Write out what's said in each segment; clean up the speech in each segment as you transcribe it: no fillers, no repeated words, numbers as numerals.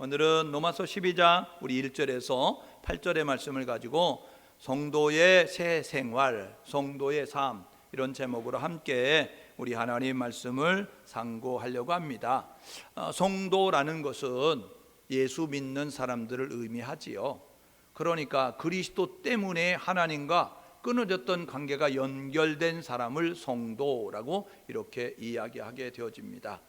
오늘은 로마서 12장 우리 1절에서 8절의 말씀을 가지고 성도의 새 생활, 성도의 삶, 이런 제목으로 함께 우리 하나님 말씀을 상고하려고 합니다. 성도라는 것은 예수 믿는 사람들을 의미하지요. 그러니까 그리스도 때문에 하나님과 끊어졌던 관계가 연결된 사람을 성도라고 이렇게 이야기하게 되어집니다.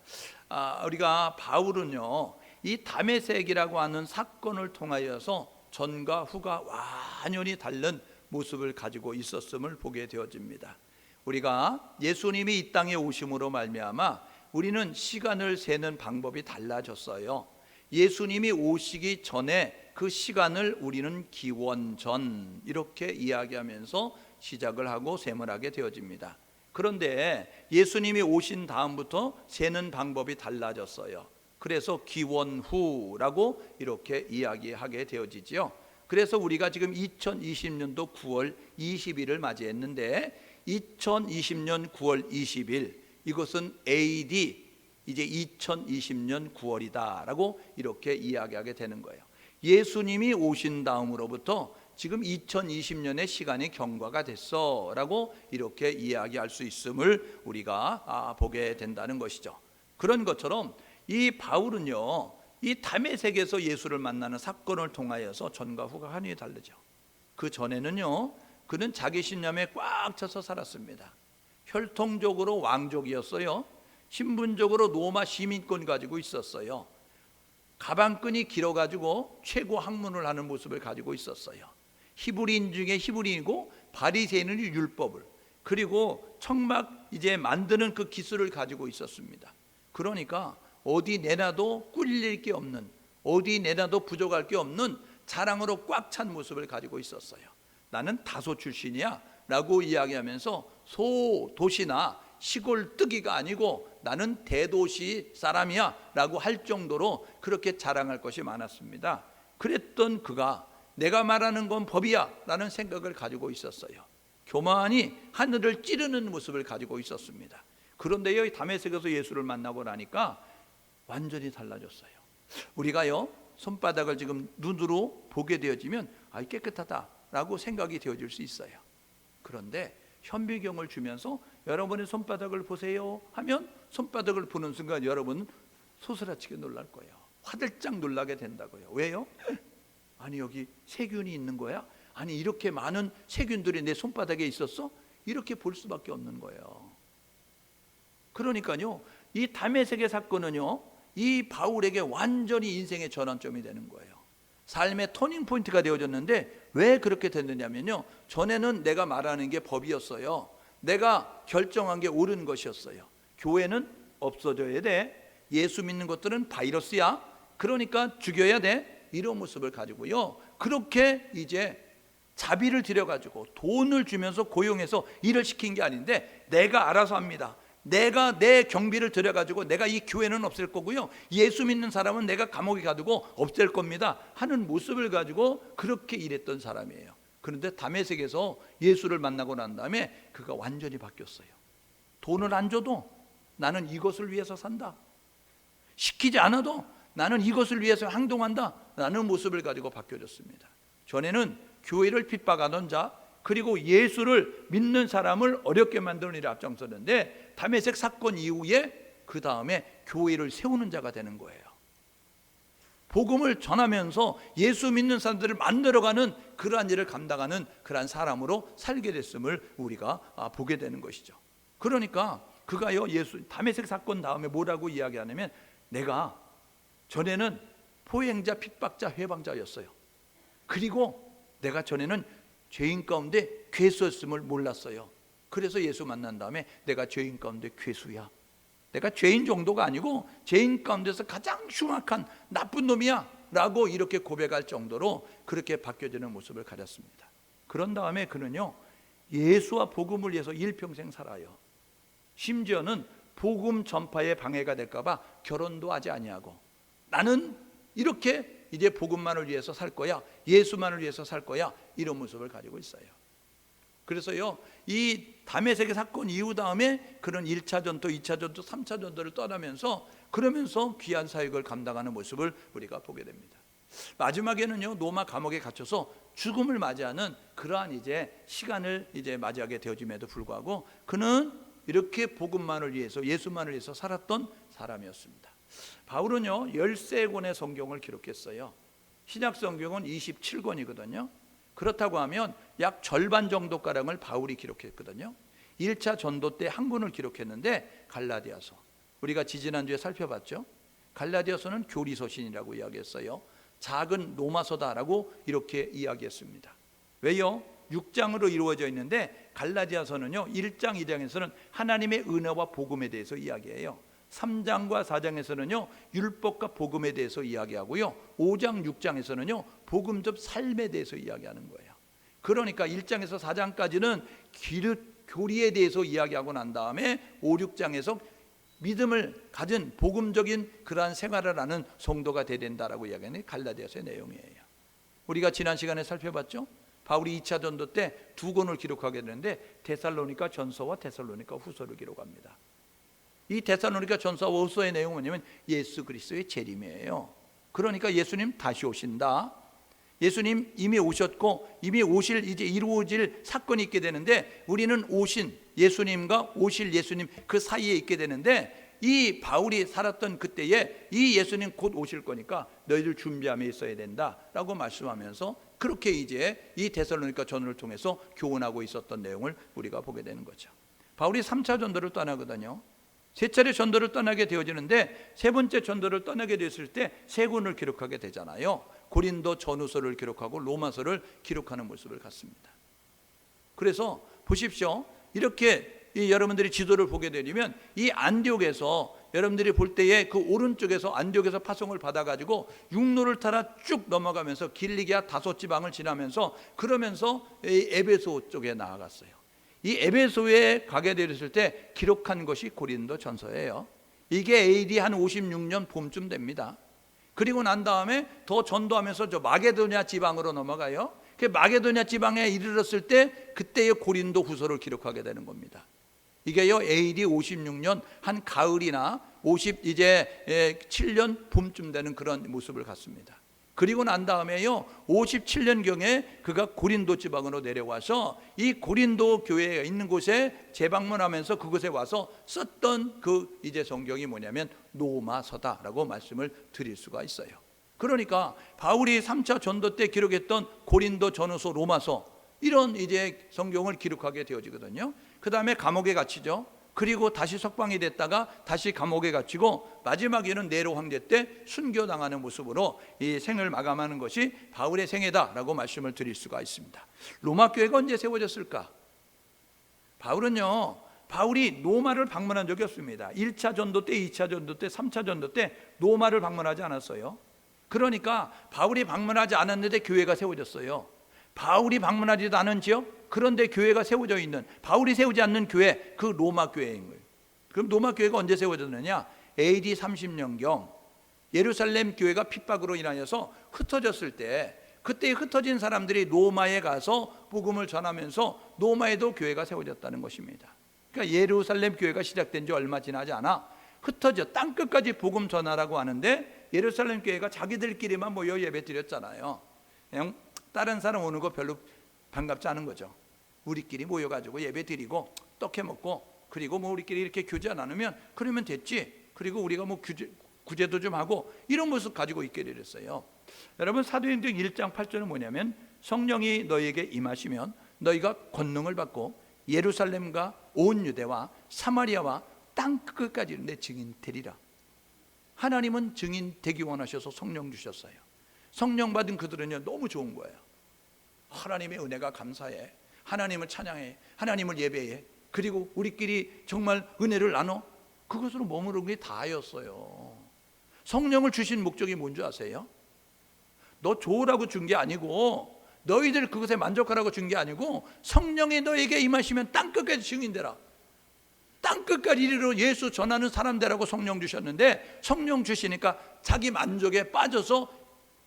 우리가 바울은요, 이 다메섹이라고 하는 사건을 통하여서 전과 후가 완전히 다른 모습을 가지고 있었음을 보게 되어집니다. 우리가 예수님이 이 땅에 오심으로 말미암아 우리는 시간을 세는 방법이 달라졌어요. 예수님이 오시기 전에 그 시간을 우리는 기원전 이렇게 이야기하면서 시작을 하고 셈을하게 되어집니다. 그런데 예수님이 오신 다음부터 세는 방법이 달라졌어요. 그래서 기원후라고 이렇게 이야기하게 되어지죠. 그래서 우리가 지금 2020년도 9월 20일을 맞이했는데 2020년 9월 20일, 이것은 AD, 이제 2020년 9월이다 라고 이렇게 이야기하게 되는 거예요. 예수님이 오신 다음으로부터 지금 2020년의 시간이 경과가 됐어 라고 이렇게 이야기할 수 있음을 우리가 보게 된다는 것이죠. 그런 것처럼 이 바울은요, 이 다메섹에서 예수를 만나는 사건을 통하여서 전과 후가 환히 다르죠. 그 전에는요, 그는 자기 신념에 꽉 차서 살았습니다. 혈통적으로 왕족이었어요. 신분적으로 로마 시민권 가지고 있었어요. 가방끈이 길어가지고 최고 학문을 하는 모습을 가지고 있었어요. 히브리인 중에 히브리인이고 바리새인은 율법을, 그리고 청막 이제 만드는 그 기술을 가지고 있었습니다. 그러니까 어디 내놔도 꿀릴 게 없는, 어디 내놔도 부족할 게 없는 자랑으로 꽉 찬 모습을 가지고 있었어요. 나는 다소 출신이야 라고 이야기하면서 소도시나 시골 뜨기가 아니고 나는 대도시 사람이야 라고 할 정도로 그렇게 자랑할 것이 많았습니다. 그랬던 그가 내가 말하는 건 법이야 라는 생각을 가지고 있었어요. 교만이 하늘을 찌르는 모습을 가지고 있었습니다. 그런데요, 이 다메섹에서 예수를 만나고 나니까 완전히 달라졌어요. 우리가요, 손바닥을 지금 눈으로 보게 되어지면 깨끗하다 라고 생각이 되어질 수 있어요. 그런데 현미경을 주면서 여러분의 손바닥을 보세요 하면 손바닥을 보는 순간 여러분은 소스라치게 놀랄 거예요. 화들짝 놀라게 된다고요. 왜요? 아니, 여기 세균이 있는 거야? 아니, 이렇게 많은 세균들이 내 손바닥에 있었어? 이렇게 볼 수밖에 없는 거예요. 그러니까요, 이 다메섹의 사건은요, 이 바울에게 완전히 인생의 전환점이 되는 거예요. 삶의 터닝포인트가 되어졌는데 왜 그렇게 됐느냐면요, 전에는 내가 말하는 게 법이었어요. 내가 결정한 게 옳은 것이었어요. 교회는 없어져야 돼, 예수 믿는 것들은 바이러스야, 그러니까 죽여야 돼, 이런 모습을 가지고요, 그렇게 이제 자비를 들여가지고 돈을 주면서 고용해서 일을 시킨 게 아닌데 내가 알아서 합니다. 내가 내 경비를 들여가지고 내가 이 교회는 없앨 거고요, 예수 믿는 사람은 내가 감옥에 가두고 없앨 겁니다 하는 모습을 가지고 그렇게 일했던 사람이에요. 그런데 다메섹에서 예수를 만나고 난 다음에 그가 완전히 바뀌었어요. 돈을 안 줘도 나는 이것을 위해서 산다, 시키지 않아도 나는 이것을 위해서 행동한다 라는 모습을 가지고 바뀌어졌습니다. 전에는 교회를 핍박하던 자, 그리고 예수를 믿는 사람을 어렵게 만드는 일에 앞장섰는데 다메섹 사건 이후에 그 다음에 교회를 세우는 자가 되는 거예요. 복음을 전하면서 예수 믿는 사람들을 만들어가는 그러한 일을 감당하는 그러한 사람으로 살게 됐음을 우리가 보게 되는 것이죠. 그러니까 그가요, 다메섹 사건 다음에 뭐라고 이야기하냐면, 내가 전에는 포행자, 핍박자, 회방자였어요. 그리고 내가 전에는 죄인 가운데 괴수였음을 몰랐어요. 그래서 예수 만난 다음에 내가 죄인 가운데 괴수야, 내가 죄인 정도가 아니고 죄인 가운데서 가장 흉악한 나쁜 놈이야 라고 이렇게 고백할 정도로 그렇게 바뀌어지는 모습을 가졌습니다. 그런 다음에 그는요, 예수와 복음을 위해서 일평생 살아요. 심지어는 복음 전파에 방해가 될까 봐 결혼도 하지 아니하고, 나는 이렇게 이제 복음만을 위해서 살 거야, 예수만을 위해서 살 거야, 이런 모습을 가지고 있어요. 그래서요, 이 다메섹의 사건 이후 다음에 그런 1차 전도, 2차 전도, 3차 전도를 떠나면서 그러면서 귀한 사역을 감당하는 모습을 우리가 보게 됩니다. 마지막에는요, 로마 감옥에 갇혀서 죽음을 맞이하는 그러한 이제 시간을 이제 맞이하게 되어짐에도 불구하고 그는 이렇게 복음만을 위해서, 예수만을 위해서 살았던 사람이었습니다. 바울은요 13권의 성경을 기록했어요. 신약 성경은 27권이거든요. 그렇다고 하면 약 절반 정도가량을 바울이 기록했거든요. 1차 전도 때 한 권을 기록했는데 갈라디아서, 우리가 지지난주에 살펴봤죠. 갈라디아서는 교리서신이라고 이야기했어요. 작은 로마서다라고 이렇게 이야기했습니다. 왜요? 6장으로 이루어져 있는데 갈라디아서는요 1장 2장에서는 하나님의 은혜와 복음에 대해서 이야기해요. 3장과 4장에서는요 율법과 복음에 대해서 이야기하고요, 5장 6장에서는요 복음적 삶에 대해서 이야기하는 거예요. 그러니까 1장에서 4장까지는 교리에 대해서 이야기하고 난 다음에 5, 6장에서 믿음을 가진 복음적인 그러한 생활을 하는 성도가 되어야 된다라고 이야기하는 갈라디아서의 내용이에요. 우리가 지난 시간에 살펴봤죠. 바울이 2차 전도 때 2권을 기록하게 되는데 데살로니가 전서와 데살로니가 후서를 기록합니다. 이 데살로니가 전서와 후서의 내용은 뭐냐면 예수 그리스도의 재림이에요. 그러니까 예수님 다시 오신다. 예수님 이미 오셨고 이미 오실, 이제 이루어질 사건이 있게 되는데 우리는 오신 예수님과 오실 예수님 그 사이에 있게 되는데, 이 바울이 살았던 그때에 이 예수님 곧 오실 거니까 너희들 준비함에 있어야 된다라고 말씀하면서 그렇게 이제 이 데살로니가 전서를 통해서 교훈하고 있었던 내용을 우리가 보게 되는 거죠. 바울이 3차 전도를 떠나거든요. 3차례 전도를 떠나게 되어지는데 세 번째 전도를 떠나게 됐을 때 3권을 기록하게 되잖아요. 고린도 전후서를 기록하고 로마서를 기록하는 모습을 갖습니다. 그래서 보십시오. 이렇게 여러분들이 지도를 보게 되면 이 안디옥에서 여러분들이 볼 때에 그 오른쪽에서 안디옥에서 파송을 받아가지고 육로를 따라 쭉 넘어가면서 길리기아 다섯 지방을 지나면서 그러면서 에베소 쪽에 나아갔어요. 이 에베소에 가게 되었을 때 기록한 것이 고린도 전서예요. 이게 AD 한 56년 봄쯤 됩니다. 그리고 난 다음에 더 전도하면서 저 마게도냐 지방으로 넘어가요. 그 마게도냐 지방에 이르렀을 때 그때의 고린도 후서를 기록하게 되는 겁니다. 이게요 AD 56년 한 가을이나 57년 봄쯤 되는 그런 모습을 갖습니다. 그리고 난 다음에요 57년경에 그가 고린도 지방으로 내려와서 이 고린도 교회에 있는 곳에 재방문하면서 그곳에 와서 썼던 그 이제 성경이 뭐냐면 로마서다라고 말씀을 드릴 수가 있어요. 그러니까 바울이 3차 전도 때 기록했던 고린도 전후서 로마서 이런 이제 성경을 기록하게 되어지거든요. 그 다음에 감옥에 갇히죠. 그리고 다시 석방이 됐다가 다시 감옥에 갇히고 마지막에는 네로 황제 때 순교당하는 모습으로 이 생을 마감하는 것이 바울의 생애다라고 말씀을 드릴 수가 있습니다. 로마 교회가 언제 세워졌을까? 바울이 로마를 방문한 적이 없습니다. 1차 전도 때, 2차 전도 때, 3차 전도 때 로마를 방문하지 않았어요. 그러니까 바울이 방문하지 않았는데 교회가 세워졌어요. 바울이 방문하지도 않은 지역, 그런데 교회가 세워져 있는, 바울이 세우지 않는 교회, 그 로마 교회인 거예요. 그럼 로마 교회가 언제 세워졌느냐? AD 30년경 예루살렘 교회가 핍박으로 인하여서 흩어졌을 때, 그때 흩어진 사람들이 로마에 가서 복음을 전하면서 로마에도 교회가 세워졌다는 것입니다. 그러니까 예루살렘 교회가 시작된 지 얼마 지나지 않아 흩어져 땅끝까지 복음 전하라고 하는데 예루살렘 교회가 자기들끼리만 모여 예배 드렸잖아요. 그냥 다른 사람 오는 거 별로 반갑지 않은 거죠. 우리끼리 모여가지고 예배 드리고 떡해 먹고 그리고 뭐 우리끼리 이렇게 교제 나누면 그러면 됐지. 그리고 우리가 뭐 구제도 좀 하고 이런 모습 가지고 있게 되었어요. 여러분 사도행전 1장 8절은 뭐냐면 성령이 너희에게 임하시면 너희가 권능을 받고 예루살렘과 온 유대와 사마리아와 땅 끝까지 내 증인 되리라. 하나님은 증인 되기 원하셔서 성령 주셨어요. 성령 받은 그들은요 너무 좋은 거예요. 하나님의 은혜가 감사해, 하나님을 찬양해, 하나님을 예배해, 그리고 우리끼리 정말 은혜를 나눠. 그것으로 머무르는 게 다였어요. 성령을 주신 목적이 뭔지 아세요? 너 좋으라고 준 게 아니고, 너희들 그것에 만족하라고 준 게 아니고, 성령이 너에게 임하시면 땅끝까지 증인되라. 땅끝까지 이르러 예수 전하는 사람 되라고 성령 주셨는데, 성령 주시니까 자기 만족에 빠져서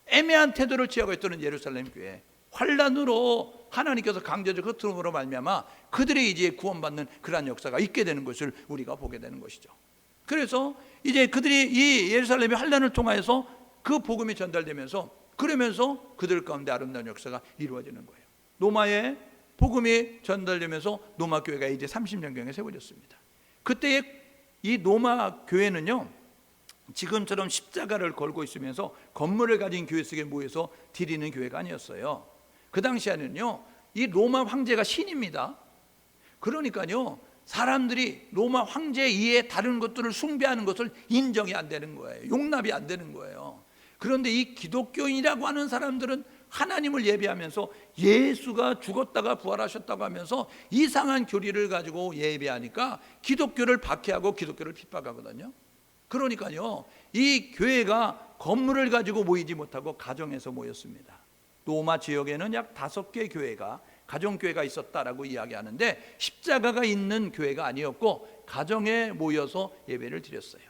애매한 태도를 취하고 있던 예루살렘 교회, 환란으로 하나님께서 강제적 흩음으로 말미암아 그들이 이제 구원받는 그러한 역사가 있게 되는 것을 우리가 보게 되는 것이죠. 그래서 이제 그들이 이 예루살렘의 환란을 통하여서 그 복음이 전달되면서 그러면서 그들 가운데 아름다운 역사가 이루어지는 거예요. 로마의 복음이 전달되면서 로마 교회가 이제 30년경에 세워졌습니다. 그때의 이 로마 교회는요, 지금처럼 십자가를 걸고 있으면서 건물을 가진 교회 속에 모여서 드리는 교회가 아니었어요. 그 당시에는요, 이 로마 황제가 신입니다. 그러니까요, 사람들이 로마 황제 이외에 다른 것들을 숭배하는 것을 인정이 안 되는 거예요. 용납이 안 되는 거예요. 그런데 이 기독교인이라고 하는 사람들은 하나님을 예배하면서 예수가 죽었다가 부활하셨다고 하면서 이상한 교리를 가지고 예배하니까 기독교를 박해하고 기독교를 핍박하거든요. 그러니까요, 이 교회가 건물을 가지고 모이지 못하고 가정에서 모였습니다. 로마 지역에는 약 5개 교회가 가정교회가 있었다라고 이야기하는데 십자가가 있는 교회가 아니었고 가정에 모여서 예배를 드렸어요.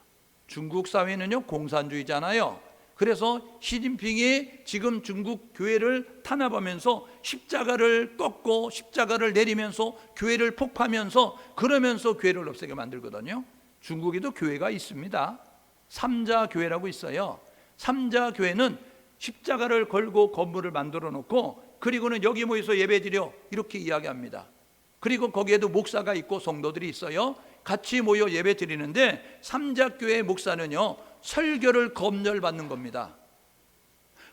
중국 사회는요, 공산주의잖아요. 그래서 시진핑이 지금 중국 교회를 탄압하면서 십자가를 꺾고 십자가를 내리면서 교회를 폭파하면서 그러면서 교회를 없애게 만들거든요. 중국에도 교회가 있습니다. 삼자교회라고 있어요. 삼자교회는 십자가를 걸고 건물을 만들어 놓고 그리고는 여기 모여서 예배드려 이렇게 이야기합니다. 그리고 거기에도 목사가 있고 성도들이 있어요. 같이 모여 예배 드리는데 삼자교회 목사는요, 설교를 검열받는 겁니다.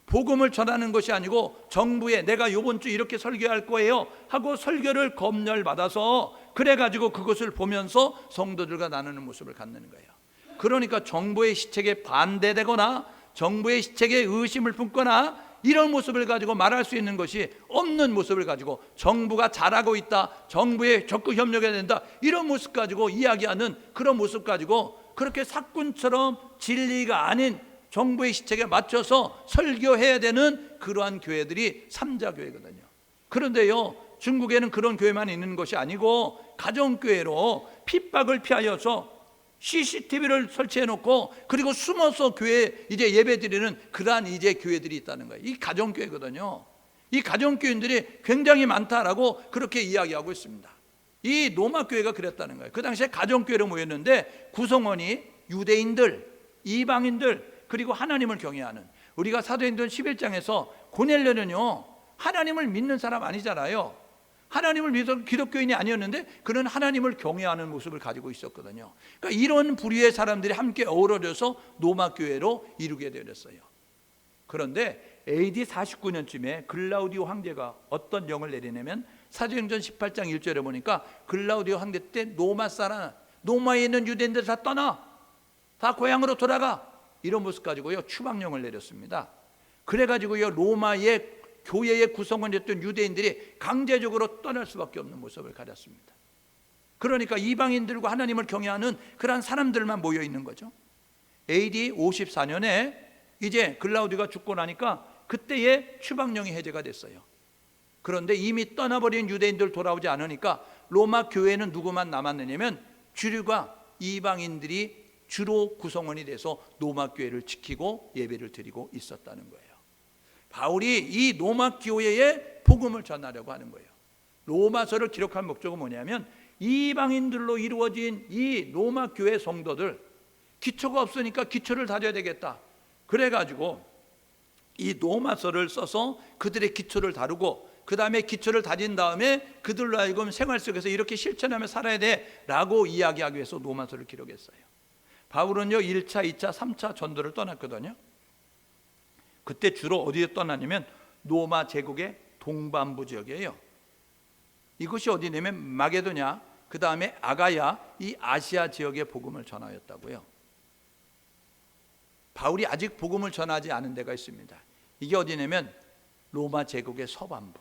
복음을 전하는 것이 아니고 정부에 내가 이번 주 이렇게 설교할 거예요 하고 설교를 검열받아서 그래가지고 그것을 보면서 성도들과 나누는 모습을 갖는 거예요. 그러니까 정부의 시책에 반대되거나 정부의 시책에 의심을 품거나 이런 모습을 가지고 말할 수 있는 것이 없는 모습을 가지고 정부가 잘하고 있다, 정부에 적극 협력해야 된다, 이런 모습 가지고 이야기하는 그런 모습 가지고 그렇게 사꾼처럼 진리가 아닌 정부의 시책에 맞춰서 설교해야 되는 그러한 교회들이 삼자교회거든요. 그런데요, 중국에는 그런 교회만 있는 것이 아니고 가정교회로 핍박을 피하여서 CCTV를 설치해 놓고 그리고 숨어서 교회 이제 예배 드리는 그러한 이제 교회들이 있다는 거예요. 이 가정교회거든요. 이 가정교인들이 굉장히 많다라고 그렇게 이야기하고 있습니다. 이 로마 교회가 그랬다는 거예요. 그 당시에 가정교회로 모였는데 구성원이 유대인들, 이방인들, 그리고 하나님을 경외하는, 우리가 사도행전 11장에서 고넬료는요, 하나님을 믿는 사람 아니잖아요. 하나님을 믿어서 기독교인이 아니었는데 그는 하나님을 경외하는 모습을 가지고 있었거든요. 그러니까 이런 부류의 사람들이 함께 어우러져서 로마 교회로 이루게 되었어요. 그런데 AD 49년쯤에 글라우디오 황제가 어떤 영을 내리냐면 사도행전 18장 1절에 보니까 글라우디오 황제 때 로마 사람, 로마에 있는 유대인들 다 떠나, 다 고향으로 돌아가, 이런 모습 가지고요 추방령을 내렸습니다. 그래가지고요 로마의 교회의 구성원이었던 유대인들이 강제적으로 떠날 수밖에 없는 모습을 가졌습니다. 그러니까 이방인들과 하나님을 경외하는 그런 사람들만 모여 있는 거죠. AD 54년에 이제 글라우디오가 죽고 나니까 그때의 추방령이 해제가 됐어요. 그런데 이미 떠나버린 유대인들 돌아오지 않으니까 로마 교회는 누구만 남았느냐면 주류가 이방인들이 주로 구성원이 돼서 로마 교회를 지키고 예배를 드리고 있었다는 거예요. 바울이 이 로마 교회에 복음을 전하려고 하는 거예요. 로마서를 기록한 목적은 뭐냐면 이방인들로 이루어진 이 로마 교회 성도들, 기초가 없으니까 기초를 다져야 되겠다. 그래가지고 이 로마서를 써서 그들의 기초를 다루고 그 다음에 기초를 다진 다음에 그들로 하여금 생활 속에서 이렇게 실천하며 살아야 돼라고 이야기하기 위해서 로마서를 기록했어요. 바울은요 1차, 2차, 3차 전도를 떠났거든요. 그때 주로 어디에 떠나냐면 로마 제국의 동반부 지역이에요. 이곳이 어디냐면 마게도냐, 그 다음에 아가야, 이 아시아 지역의 복음을 전하였다고요. 바울이 아직 복음을 전하지 않은 데가 있습니다. 이게 어디냐면 로마 제국의 서반부,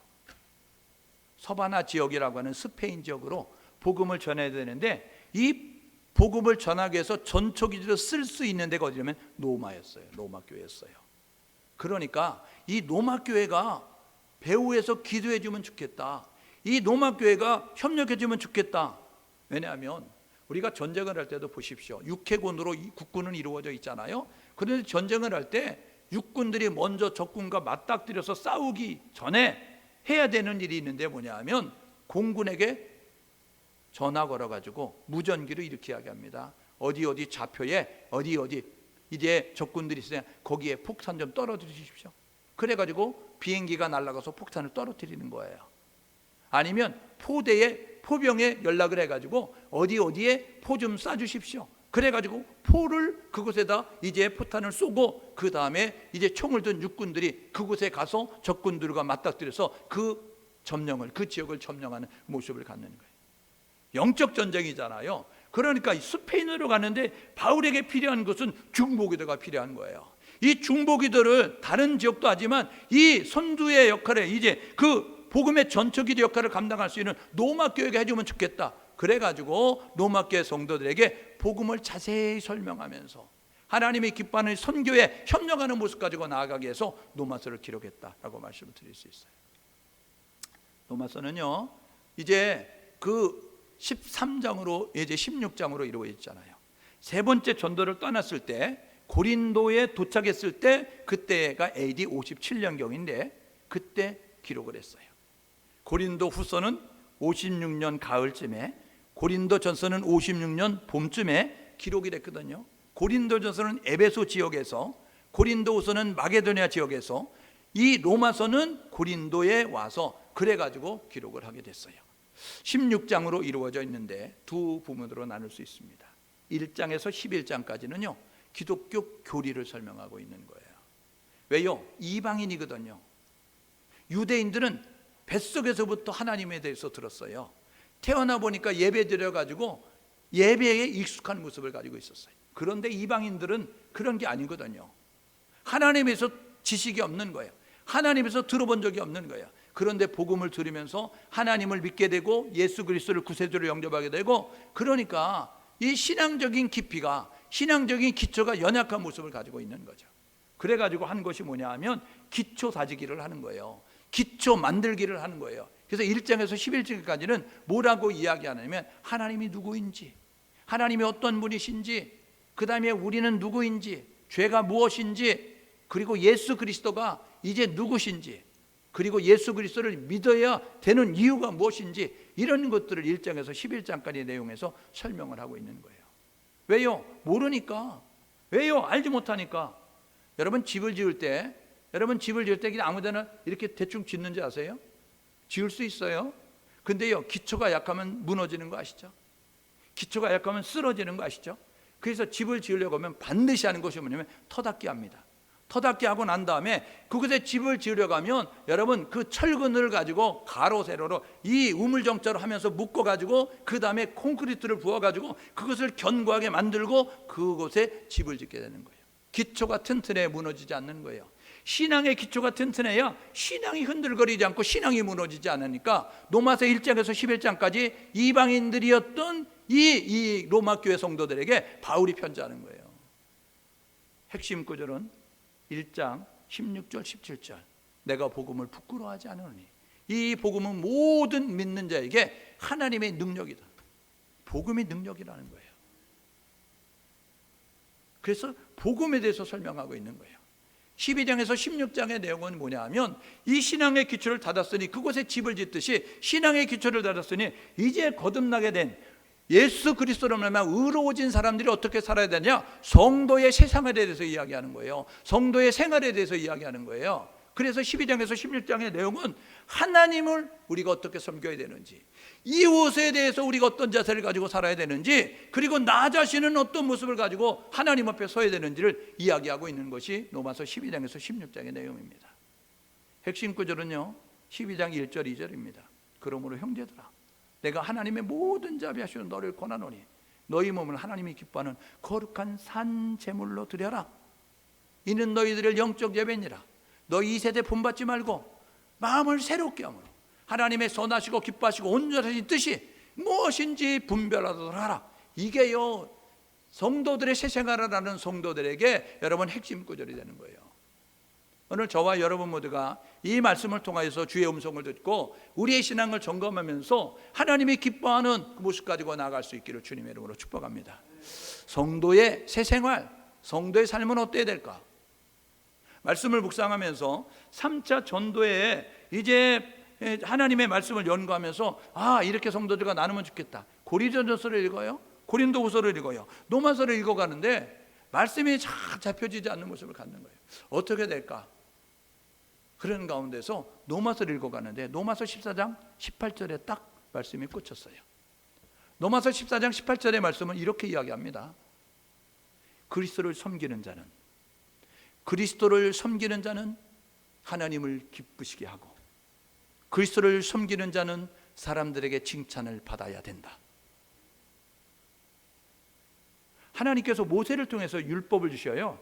서바나 지역이라고 하는 스페인 지역으로 복음을 전해야 되는데 이 복음을 전하기 위해서 전초기지로 쓸 수 있는 데가 어디냐면 로마였어요. 로마 교회였어요. 그러니까 이 로마 교회가 배후에서 기도해 주면 좋겠다. 이 로마 교회가 협력해 주면 좋겠다. 왜냐하면 우리가 전쟁을 할 때도 보십시오. 육해군으로 국군은 이루어져 있잖아요. 그런데 전쟁을 할 때 육군들이 먼저 적군과 맞닥뜨려서 싸우기 전에 해야 되는 일이 있는데 뭐냐 하면 공군에게 전화 걸어가지고 무전기로 이렇게 이야기합니다. 어디 좌표에 어디 이제 적군들이 있으면 거기에 폭탄 좀 떨어뜨려 주십시오. 그래가지고 비행기가 날아가서 폭탄을 떨어뜨리는 거예요. 아니면 포병에 연락을 해가지고 어디에 포 좀 쏴주십시오. 그래가지고 포를 그곳에다 이제 포탄을 쏘고 그 다음에 이제 총을 든 육군들이 그곳에 가서 적군들과 맞닥뜨려서 그 지역을 점령하는 모습을 갖는 거예요. 영적 전쟁이잖아요. 그러니까 스페인으로 가는데 바울에게 필요한 것은 중보기도가 필요한 거예요. 이 중보기도를 다른 지역도 하지만 이 선두의 역할에 이제 그 복음의 전초기도 역할을 감당할 수 있는 로마 교회가 해주면 좋겠다. 그래가지고 로마 교회 성도들에게 복음을 자세히 설명하면서 하나님의 기뻐하는 선교에 협력하는 모습 가지고 나아가기 위해서 로마서를 기록했다라고 말씀을 드릴 수 있어요. 로마서는요 이제 그 13장으로 이제 16장으로 이루어져 있잖아요. 세 번째 전도를 떠났을 때 고린도에 도착했을 때 그때가 AD 57년경인데 그때 기록을 했어요. 고린도 후서는 56년 가을쯤에, 고린도 전서는 56년 봄쯤에 기록이 됐거든요. 고린도 전서는 에베소 지역에서, 고린도 후서는 마게도니아 지역에서, 이 로마서는 고린도에 와서 그래가지고 기록을 하게 됐어요. 16장으로 이루어져 있는데 두 부분으로 나눌 수 있습니다. 1장에서 11장까지는요 기독교 교리를 설명하고 있는 거예요. 왜요? 이방인이거든요. 유대인들은 뱃속에서부터 하나님에 대해서 들었어요. 태어나 보니까 예배 드려가지고 예배에 익숙한 모습을 가지고 있었어요. 그런데 이방인들은 그런 게 아니거든요. 하나님에서 지식이 없는 거예요. 하나님에서 들어본 적이 없는 거예요. 그런데 복음을 들으면서 하나님을 믿게 되고 예수 그리스도를 구세주로 영접하게 되고, 그러니까 이 신앙적인 깊이가, 신앙적인 기초가 연약한 모습을 가지고 있는 거죠. 그래가지고 한 것이 뭐냐 하면 기초 다지기를 하는 거예요. 기초 만들기를 하는 거예요. 그래서 1장에서 11장까지는 뭐라고 이야기하냐면 하나님이 누구인지, 하나님이 어떤 분이신지, 그 다음에 우리는 누구인지, 죄가 무엇인지, 그리고 예수 그리스도가 이제 누구신지, 그리고 예수 그리스도를 믿어야 되는 이유가 무엇인지, 이런 것들을 1장에서 11장까지 내용에서 설명을 하고 있는 거예요. 왜요? 모르니까. 왜요? 알지 못하니까. 여러분 집을 지을 때 그냥 아무데나 이렇게 대충 짓는지 아세요? 지을 수 있어요. 근데요 기초가 약하면 무너지는 거 아시죠? 기초가 약하면 쓰러지는 거 아시죠? 그래서 집을 지으려고 하면 반드시 하는 것이 뭐냐면 터닫기 합니다. 터닫기 하고 난 다음에 그곳에 집을 지으려고 하면 여러분 그 철근을 가지고 가로 세로로 이 우물정자로 하면서 묶어가지고 그 다음에 콘크리트를 부어가지고 그것을 견고하게 만들고 그곳에 집을 짓게 되는 거예요. 기초가 튼튼해 무너지지 않는 거예요. 신앙의 기초가 튼튼해야 신앙이 흔들거리지 않고 신앙이 무너지지 않으니까 로마서 1장에서 11장까지 이방인들이었던 이 로마 교회 성도들에게 바울이 편지하는 거예요. 핵심 구절은 1장 16절 17절 내가 복음을 부끄러워하지 않으니 이 복음은 모든 믿는 자에게 하나님의 능력이다. 복음이 능력이라는 거예요. 그래서 복음에 대해서 설명하고 있는 거예요. 12장에서 16장의 내용은 뭐냐 하면 이 신앙의 기초를 닫았으니 그곳에 집을 짓듯이 신앙의 기초를 닫았으니 이제 거듭나게 된 예수 그리스도로 말미암아 의로워진 사람들이 어떻게 살아야 되냐? 성도의 세상에 대해서 이야기하는 거예요. 성도의 생활에 대해서 이야기하는 거예요. 그래서 12장에서 16장의 내용은 하나님을 우리가 어떻게 섬겨야 되는지, 이웃에 대해서 우리가 어떤 자세를 가지고 살아야 되는지, 그리고 나 자신은 어떤 모습을 가지고 하나님 앞에 서야 되는지를 이야기하고 있는 것이 로마서 12장에서 16장의 내용입니다. 핵심 구절은요 12장 1절 2절입니다. 그러므로 형제들아 내가 하나님의 모든 자비 하시는 너를 권하노니 너희 몸을 하나님이 기뻐하는 거룩한 산 제물로 드려라. 이는 너희들의 영적 예배니라. 너희 이 세대 본받지 말고 마음을 새롭게 함으로 하나님의 선하시고 기뻐하시고 온전하신 뜻이 무엇인지 분별하도록 하라. 이게요 성도들의 새 생활을 하는 성도들에게 여러분 핵심 구절이 되는 거예요. 오늘 저와 여러분 모두가 이 말씀을 통하여서 주의 음성을 듣고 우리의 신앙을 점검하면서 하나님이 기뻐하는 그 모습 가지고 나아갈 수 있기를 주님의 이름으로 축복합니다. 성도의 새 생활, 성도의 삶은 어때야 될까? 말씀을 묵상하면서 3차 전도에 이제 하나님의 말씀을 연구하면서 이렇게 성도들과 나누면 좋겠다. 고린도전서를 읽어요, 고린도후서를 읽어요, 로마서를 읽어가는데 말씀이 잘 잡혀지지 않는 모습을 갖는 거예요. 어떻게 될까? 그런 가운데서 로마서를 읽어가는데 로마서 14장 18절에 딱 말씀이 꽂혔어요. 로마서 14장 18절의 말씀은 이렇게 이야기합니다. 그리스도를 섬기는 자는 하나님을 기쁘시게 하고 그리스도를 섬기는 자는 사람들에게 칭찬을 받아야 된다. 하나님께서 모세를 통해서 율법을 주셔요.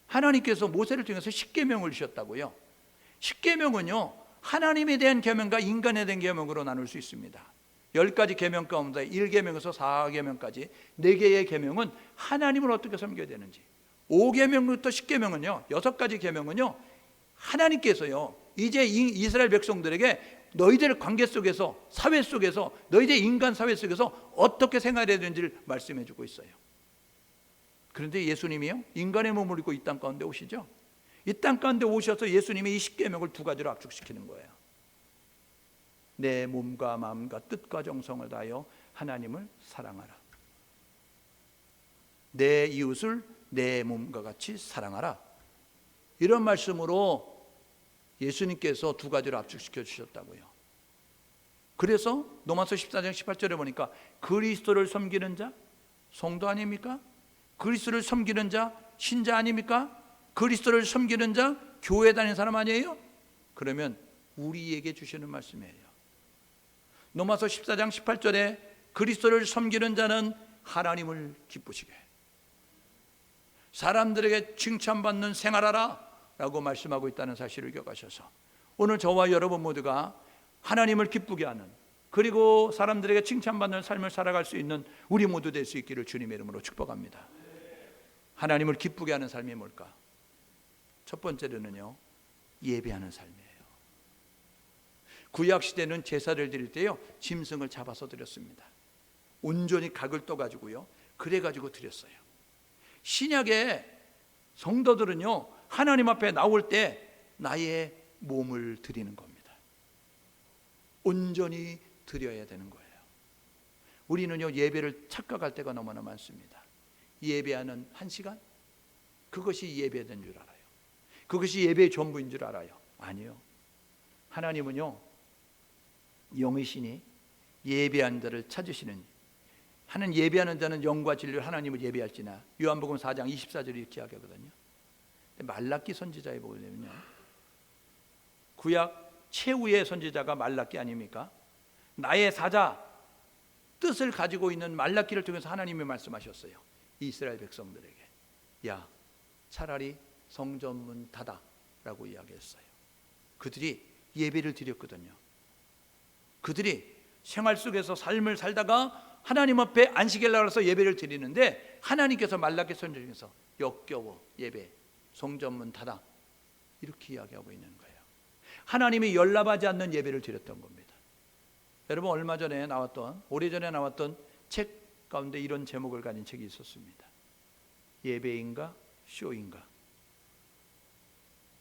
하나님께서 모세를 통해서 십계명을 주셨다고요. 십계명은요, 하나님에 대한 계명과 인간에 대한 계명으로 나눌 수 있습니다. 10가지 계명 가운데 1계명에서 4계명까지 4개의 계명은 하나님을 어떻게 섬겨야 되는지, 5계명부터 10계명은요, 6가지 계명은요, 하나님께서요 이제 이스라엘 백성들에게 너희들 관계 속에서, 사회 속에서, 너희들 인간 사회 속에서 어떻게 생활해야 되는지를 말씀해 주고 있어요. 그런데 예수님이요, 인간의 몸을 입고 이 땅 가운데 오시죠. 이 땅 가운데 오셔서 예수님이 이 십계명을 2가지로 압축시키는 거예요. 내 몸과 마음과 뜻과 정성을 다하여 하나님을 사랑하라. 내 이웃을 내 몸과 같이 사랑하라. 이런 말씀으로 예수님께서 2가지로 압축시켜 주셨다고요. 그래서 로마서 14장 18절에 보니까 그리스도를 섬기는 자 성도 아닙니까? 그리스도를 섬기는 자 신자 아닙니까? 그리스도를 섬기는 자 교회 다니는 사람 아니에요? 그러면 우리에게 주시는 말씀이에요. 로마서 14장 18절에 그리스도를 섬기는 자는 하나님을 기쁘시게, 사람들에게 칭찬받는 생활하라 라고 말씀하고 있다는 사실을 기억하셔서 오늘 저와 여러분 모두가 하나님을 기쁘게 하는, 그리고 사람들에게 칭찬받는 삶을 살아갈 수 있는 우리 모두 될 수 있기를 주님의 이름으로 축복합니다. 하나님을 기쁘게 하는 삶이 뭘까? 첫 번째로는요, 예배하는 삶이에요. 구약시대는 제사를 드릴 때요, 짐승을 잡아서 드렸습니다. 온전히 각을 떠가지고요, 그래가지고 드렸어요. 신약의 성도들은요, 하나님 앞에 나올 때 나의 몸을 드리는 겁니다. 온전히 드려야 되는 거예요. 우리는요, 예배를 착각할 때가 너무나 많습니다. 예배하는 1시간? 그것이 예배된 줄 알아요. 그것이 예배의 전부인 줄 알아요. 아니요. 하나님은요, 영이시니 예배하는 자를 찾으시는, 하는 예배하는 자는 영과 진리로 하나님을 예배할지나. 요한복음 4장 24절이 이렇게 이야기하거든요. 말라기 선지자에 보면요, 구약 최후의 선지자가 말라기 아닙니까? 나의 사자 뜻을 가지고 있는 말라기를 통해서 하나님이 말씀하셨어요. 이스라엘 백성들에게, 야, 차라리 성전문 닫아 라고 이야기했어요. 그들이 예배를 드렸거든요. 그들이 생활 속에서 삶을 살다가 하나님 앞에 안식일 나가서 예배를 드리는데 하나님께서 말라기 선지자에서 역겨워 예배, 성전문 닫아, 이렇게 이야기하고 있는 거예요. 하나님이 연락하지 않는 예배를 드렸던 겁니다. 여러분, 얼마 전에 나왔던, 오래전에 나왔던 책 가운데 이런 제목을 가진 책이 있었습니다. 예배인가 쇼인가?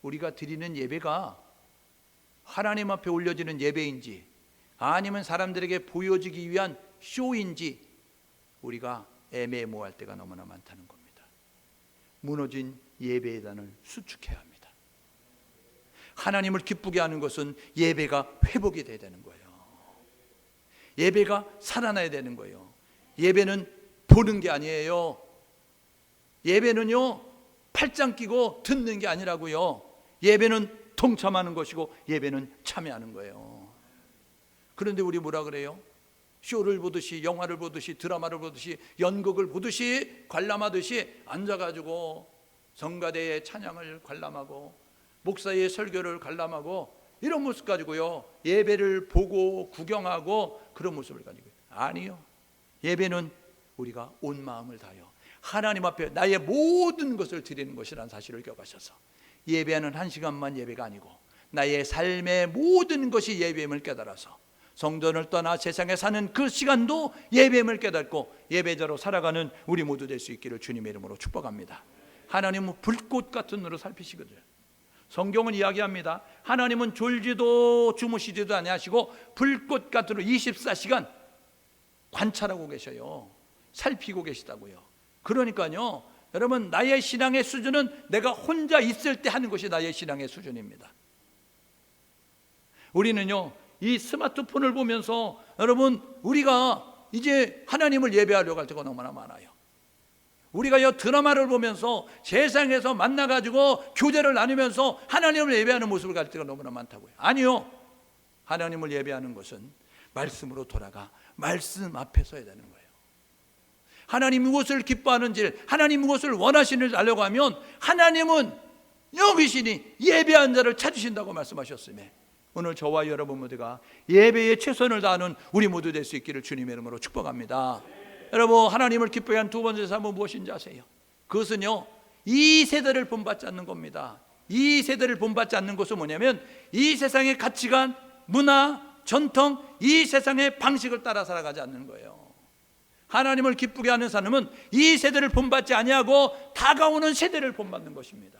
우리가 드리는 예배가 하나님 앞에 올려지는 예배인지 아니면 사람들에게 보여지기 위한 쇼인지 우리가 애매모호할 때가 너무나 많다는 겁니다. 무너진 예배의 단을 수축해야 합니다. 하나님을 기쁘게 하는 것은 예배가 회복이 돼야 되는 거예요. 예배가 살아나야 되는 거예요. 예배는 보는 게 아니에요. 예배는요, 팔짱 끼고 듣는 게 아니라고요. 예배는 동참하는 것이고 예배는 참여하는 거예요. 그런데 우리 뭐라 그래요? 쇼를 보듯이, 영화를 보듯이, 드라마를 보듯이, 연극을 보듯이, 관람하듯이 앉아가지고 성가대의 찬양을 관람하고 목사의 설교를 관람하고 이런 모습 가지고요, 예배를 보고 구경하고 그런 모습을 가지고, 아니요. 예배는 우리가 온 마음을 다하여 하나님 앞에 나의 모든 것을 드리는 것이라는 사실을 기억하셔서 예배하는 1시간만 예배가 아니고 나의 삶의 모든 것이 예배임을 깨달아서 성전을 떠나 세상에 사는 그 시간도 예배임을 깨닫고 예배자로 살아가는 우리 모두 될 수 있기를 주님의 이름으로 축복합니다. 하나님은 불꽃 같은 눈으로 살피시거든요. 성경은 이야기합니다. 하나님은 졸지도 주무시지도 아니하시고 불꽃 같으로 24시간 관찰하고 계셔요. 살피고 계시다고요. 그러니까요, 여러분, 나의 신앙의 수준은 내가 혼자 있을 때 하는 것이 나의 신앙의 수준입니다. 우리는요, 이 스마트폰을 보면서 여러분, 우리가 이제 하나님을 예배하려고 할 때가 너무나 많아요. 우리가 이 드라마를 보면서 세상에서 만나가지고 교제를 나누면서 하나님을 예배하는 모습을 가질 때가 너무나 많다고요. 아니요, 하나님을 예배하는 것은 말씀으로 돌아가 말씀 앞에 서야 되는 거예요. 하나님 무엇을 기뻐하는지, 하나님 무엇을 원하시는지 알려고 하면 하나님은 여기시니 예배한 자를 찾으신다고 말씀하셨으며, 오늘 저와 여러분 모두가 예배에 최선을 다하는 우리 모두 될 수 있기를 주님의 이름으로 축복합니다. 여러분, 하나님을 기쁘게 한 두 번째 삶은 무엇인지 아세요? 그것은요, 이 세대를 본받지 않는 겁니다. 이 세대를 본받지 않는 것은 뭐냐면 이 세상의 가치관, 문화, 전통, 이 세상의 방식을 따라 살아가지 않는 거예요. 하나님을 기쁘게 하는 사람은 이 세대를 본받지 아니하고 다가오는 세대를 본받는 것입니다.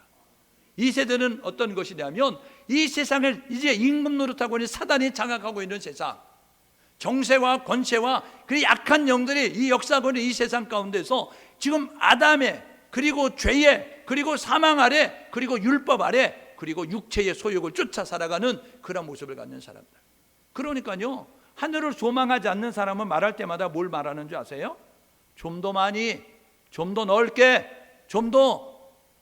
이 세대는 어떤 것이냐면 이 세상을 이제 임금 노릇하고 있는 사단이 장악하고 있는 세상, 정세와 권세와 그 약한 영들이 이 역사하고 있는 이 세상 가운데서 지금 아담의, 그리고 죄의, 그리고 사망 아래, 그리고 율법 아래, 그리고 육체의 소욕을 쫓아 살아가는 그런 모습을 갖는 사람들. 그러니까요, 하늘을 소망하지 않는 사람은 말할 때마다 뭘 말하는 줄 아세요? 좀 더 많이, 좀 더 넓게, 좀 더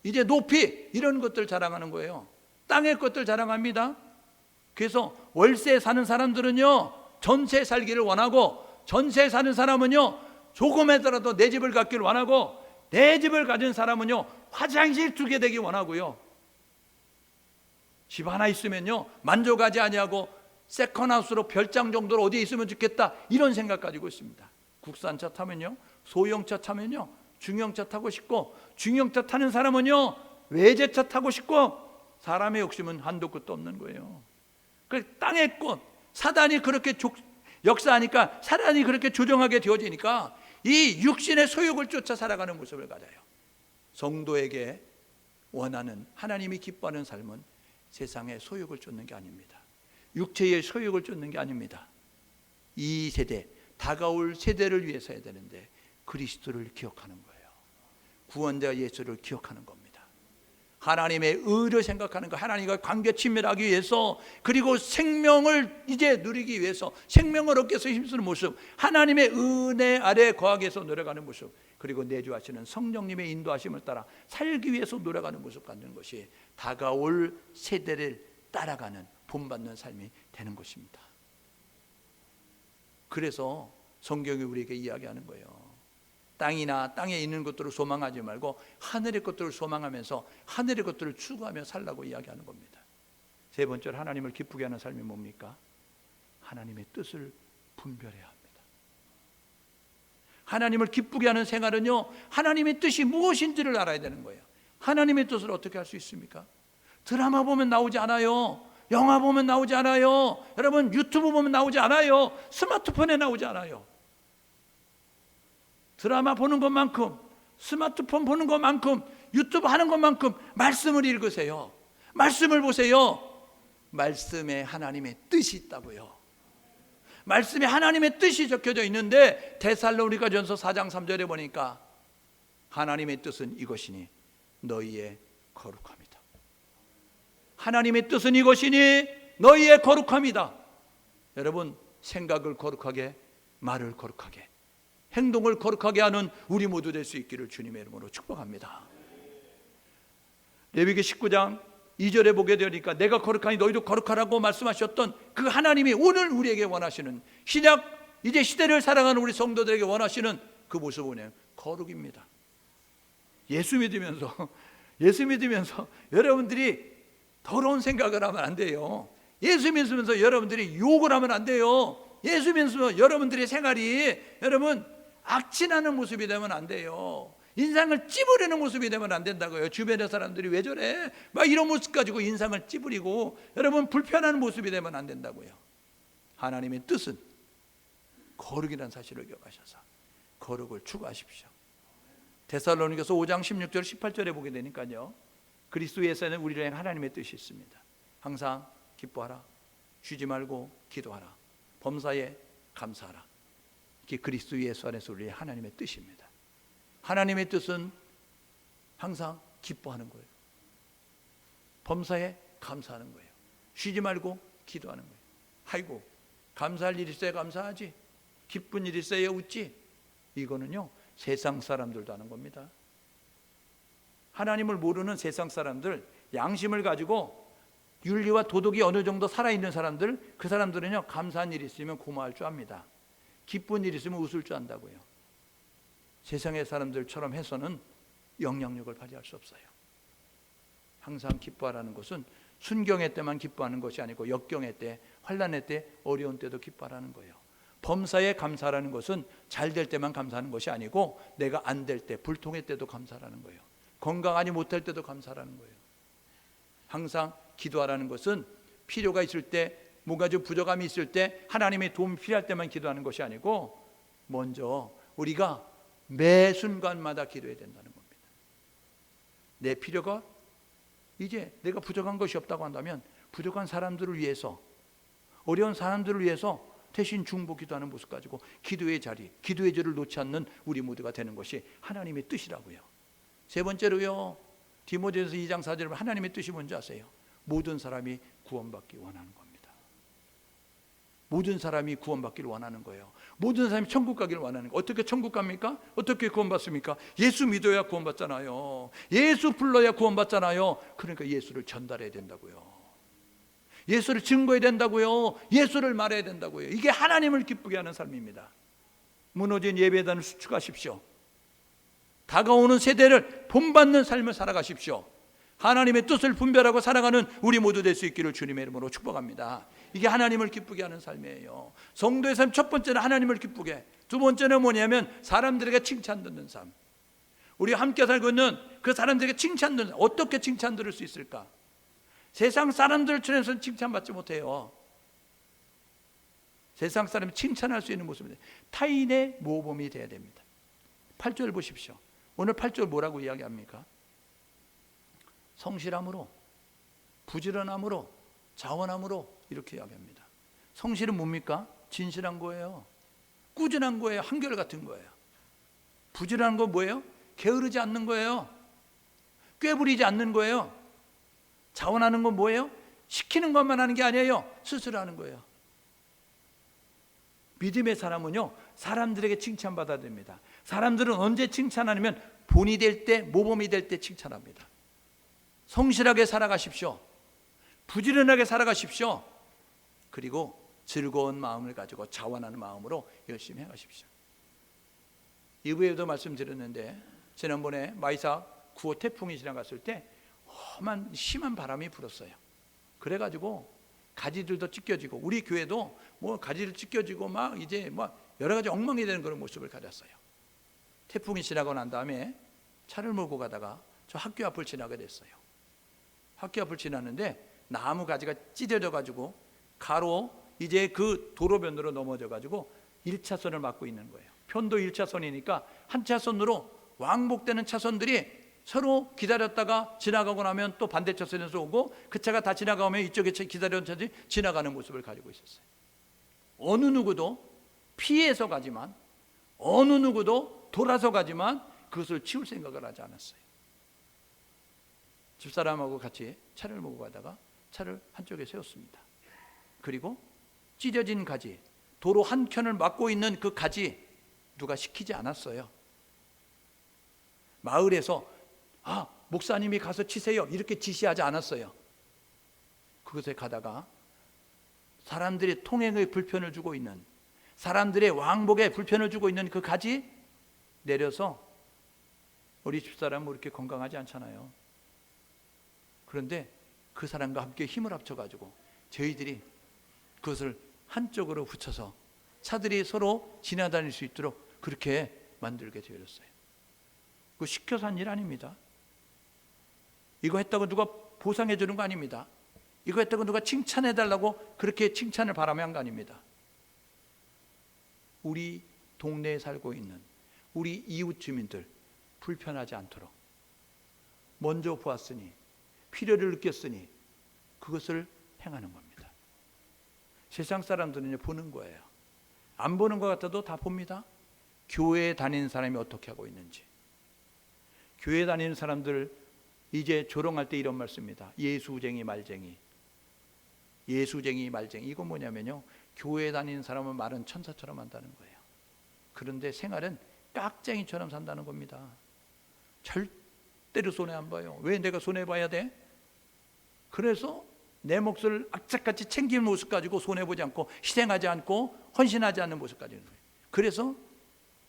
이제 높이, 이런 것들 자랑하는 거예요. 땅의 것들 자랑합니다. 그래서 월세 사는 사람들은요, 전세 살기를 원하고, 전세 사는 사람은요, 조금이라도 내 집을 갖기를 원하고, 내 집을 가진 사람은요, 화장실 2개 되기 원하고요, 집 하나 있으면요 만족하지 아니하고 세컨하우스로 별장 정도로 어디에 있으면 좋겠다, 이런 생각 가지고 있습니다. 국산차 타면요, 소형차 타면요, 중형차 타고 싶고, 중형차 타는 사람은요 외제차 타고 싶고, 사람의 욕심은 한도 끝도 없는 거예요. 그 땅의 꽃, 사단이 그렇게 역사하니까, 사단이 그렇게 조종하게 되어지니까 이 육신의 소욕을 쫓아 살아가는 모습을 가져요. 성도에게 원하는, 하나님이 기뻐하는 삶은 세상의 소욕을 쫓는 게 아닙니다. 육체의 소욕을 쫓는 게 아닙니다. 이 세대, 다가올 세대를 위해서 해야 되는데 그리스도를 기억하는 거예요. 구원자 예수를 기억하는 겁니다. 하나님의 의를 생각하는 거, 하나님과 관계 친밀하기 위해서, 그리고 생명을 이제 누리기 위해서, 생명을 얻기 위해서 힘쓰는 모습, 하나님의 은혜 아래 거하기 위해서 노력하는 모습, 그리고 내주하시는 성령님의 인도하심을 따라 살기 위해서 노력하는 모습 갖는 것이 다가올 세대를 따라가는, 본받는 삶이 되는 것입니다. 그래서 성경이 우리에게 이야기하는 거예요. 땅이나 땅에 있는 것들을 소망하지 말고 하늘의 것들을 소망하면서 하늘의 것들을 추구하며 살라고 이야기하는 겁니다. 세 번째로 하나님을 기쁘게 하는 삶이 뭡니까? 하나님의 뜻을 분별해야 합니다. 하나님을 기쁘게 하는 생활은요, 하나님의 뜻이 무엇인지를 알아야 되는 거예요. 하나님의 뜻을 어떻게 할 수 있습니까? 드라마 보면 나오지 않아요. 영화 보면 나오지 않아요. 여러분, 유튜브 보면 나오지 않아요. 스마트폰에 나오지 않아요. 드라마 보는 것만큼, 스마트폰 보는 것만큼, 유튜브 하는 것만큼 말씀을 읽으세요. 말씀을 보세요. 말씀에 하나님의 뜻이 있다고요. 말씀에 하나님의 뜻이 적혀져 있는데, 데살로니가전서 4장 3절에 보니까 하나님의 뜻은 이것이니 너희의 거룩함이다. 하나님의 뜻은 이것이니 너희의 거룩함이다. 여러분, 생각을 거룩하게, 말을 거룩하게, 행동을 거룩하게 하는 우리 모두 될 수 있기를 주님의 이름으로 축복합니다. 레위기 19장 2절에 보게 되니까 내가 거룩하니 너희도 거룩하라고 말씀하셨던 그 하나님이 오늘 우리에게 원하시는, 신약 이제 시대를 살아가는 우리 성도들에게 원하시는 그 모습은 거룩입니다. 예수 믿으면서 여러분들이 더러운 생각을 하면 안 돼요. 예수 믿으면서 여러분들이 욕을 하면 안 돼요. 예수 믿으면서 여러분들의 생활이 여러분 악진하는 모습이 되면 안 돼요. 인상을 찌푸리는 모습이 되면 안 된다고요. 주변의 사람들이 왜 저래? 막 이런 모습 가지고 인상을 찌푸리고 여러분 불편한 모습이 되면 안 된다고요. 하나님의 뜻은 거룩이라는 사실을 기억하셔서 거룩을 추구하십시오. 데살로니가서 5장 16절 18절에 보게 되니까요, 그리스도에서는 우리를 하나님의 뜻이 있습니다. 항상 기뻐하라, 쉬지 말고 기도하라, 범사에 감사하라. 이게 그리스도 예수 안에서 우리의 하나님의 뜻입니다. 하나님의 뜻은 항상 기뻐하는 거예요. 범사에 감사하는 거예요. 쉬지 말고 기도하는 거예요. 아이고, 감사할 일 있어야 감사하지, 기쁜 일 있어야 웃지. 이거는요 세상 사람들도 하는 겁니다. 하나님을 모르는 세상 사람들, 양심을 가지고 윤리와 도덕이 어느 정도 살아있는 사람들, 그 사람들은요 감사한 일이 있으면 고마워할 줄 압니다. 기쁜 일이 있으면 웃을 줄 안다고요. 세상의 사람들처럼 해서는 영향력을 발휘할 수 없어요. 항상 기뻐하라는 것은 순경의 때만 기뻐하는 것이 아니고 역경의 때, 환난의 때, 어려운 때도 기뻐하라는 거예요. 범사에 감사하라는 것은 잘 될 때만 감사하는 것이 아니고 내가 안 될 때, 불통의 때도 감사하라는 거예요. 건강하지 못할 때도 감사하라는 거예요. 항상 기도하라는 것은 필요가 있을 때, 뭔가 좀 부족함이 있을 때, 하나님의 도움이 필요할 때만 기도하는 것이 아니고 먼저 우리가 매 순간마다 기도해야 된다는 겁니다. 내 필요가 이제 내가 부족한 것이 없다고 한다면 부족한 사람들을 위해서, 어려운 사람들을 위해서 대신 중보 기도하는 모습 가지고 기도의 자리, 기도의 절을 놓지 않는 우리 모두가 되는 것이 하나님의 뜻이라고요. 세 번째로요, 디모데전서 2장 4절에 하나님의 뜻이 뭔지 아세요? 모든 사람이 구원받기 원하는 겁니다. 모든 사람이 구원받기를 원하는 거예요. 모든 사람이 천국 가기를 원하는 거예요. 어떻게 천국 갑니까? 어떻게 구원받습니까? 예수 믿어야 구원받잖아요. 예수 불러야 구원받잖아요. 그러니까 예수를 전달해야 된다고요. 예수를 증거해야 된다고요. 예수를 말해야 된다고요. 이게 하나님을 기쁘게 하는 삶입니다. 무너진 예배단을 수축하십시오. 다가오는 세대를 본받는 삶을 살아가십시오. 하나님의 뜻을 분별하고 살아가는 우리 모두 될 수 있기를 주님의 이름으로 축복합니다. 이게 하나님을 기쁘게 하는 삶이에요. 성도의 삶 첫 번째는 하나님을 기쁘게, 두 번째는 뭐냐면 사람들에게 칭찬 듣는 삶. 우리가 함께 살고 있는 그 사람들에게 칭찬 듣는 삶. 어떻게 칭찬 들을 수 있을까? 세상 사람들처럼 칭찬받지 못해요. 세상 사람이 칭찬할 수 있는 모습입니다. 타인의 모범이 되어야 됩니다. 8절 보십시오. 오늘 8절 뭐라고 이야기합니까? 성실함으로, 부지런함으로, 자원함으로 이렇게 이야기합니다. 성실은 뭡니까? 진실한 거예요. 꾸준한 거예요. 한결같은 거예요. 부지런한 건 뭐예요? 게으르지 않는 거예요. 꾀부리지 않는 거예요. 자원하는 건 뭐예요? 시키는 것만 하는 게 아니에요. 스스로 하는 거예요. 믿음의 사람은요, 사람들에게 칭찬받아야 됩니다. 사람들은 언제 칭찬하냐면 본이 될 때, 모범이 될 때 칭찬합니다. 성실하게 살아가십시오. 부지런하게 살아가십시오. 그리고 즐거운 마음을 가지고 자원하는 마음으로 열심히 해가십시오. 이후에도 말씀드렸는데 지난번에 마이사 9호 태풍이 지나갔을 때 심한 바람이 불었어요. 그래가지고 가지들도 찢겨지고 우리 교회도 뭐 가지를 찢겨지고 막 이제 막 여러 가지 엉망이 되는 그런 모습을 가졌어요. 태풍이 지나고 난 다음에 차를 몰고 가다가 저 학교 앞을 지나게 됐어요. 학교 앞을 지났는데 나무 가지가 찢어져 가지고 가로 이제 그 도로변으로 넘어져 가지고 1차선을 막고 있는 거예요. 편도 1차선이니까 한 차선으로 왕복되는 차선들이 서로 기다렸다가 지나가고 나면 또 반대 차선에서 오고 그 차가 다 지나가면 이쪽에 기다렸던 차들이 지나가는 모습을 가지고 있었어요. 어느 누구도 피해서 가지만, 어느 누구도 돌아서 가지만 그것을 치울 생각을 하지 않았어요. 집사람하고 같이 차를 몰고 가다가 차를 한쪽에 세웠습니다. 그리고 찢어진 가지, 도로 한켠을 막고 있는 그 가지 누가 시키지 않았어요. 마을에서 목사님이 가서 치세요 이렇게 지시하지 않았어요. 그곳에 가다가 사람들이 통행의 불편을 주고 있는, 사람들의 왕복에 불편을 주고 있는 그 가지 내려서, 우리 집사람은 그렇게 건강하지 않잖아요. 그런데 그 사람과 함께 힘을 합쳐가지고 저희들이 그것을 한쪽으로 붙여서 차들이 서로 지나다닐 수 있도록 그렇게 만들게 되었어요. 그거 시켜서 한 일 아닙니다. 이거 했다고 누가 보상해 주는 거 아닙니다. 이거 했다고 누가 칭찬해 달라고 그렇게 칭찬을 바라며 한 거 아닙니다. 우리 동네에 살고 있는 우리 이웃 주민들 불편하지 않도록 먼저 보았으니 필요를 느꼈으니 그것을 행하는 겁니다. 세상 사람들은요, 보는 거예요. 안 보는 것 같아도 다 봅니다. 교회에 다니는 사람이 어떻게 하고 있는지. 교회 다니는 사람들 이제 조롱할 때 이런 말 씁니다. 예수쟁이 말쟁이. 예수쟁이 말쟁이. 이건 뭐냐면요, 교회 다니는 사람은 말은 천사처럼 한다는 거예요. 그런데 생활은 깍쟁이처럼 산다는 겁니다. 절대로 손해 안 봐요. 왜 내가 손해 봐야 돼? 그래서 내 몫을 악착같이 챙기는 모습 가지고 손해 보지 않고 희생하지 않고 헌신하지 않는 모습 가지고 있는 거예요. 그래서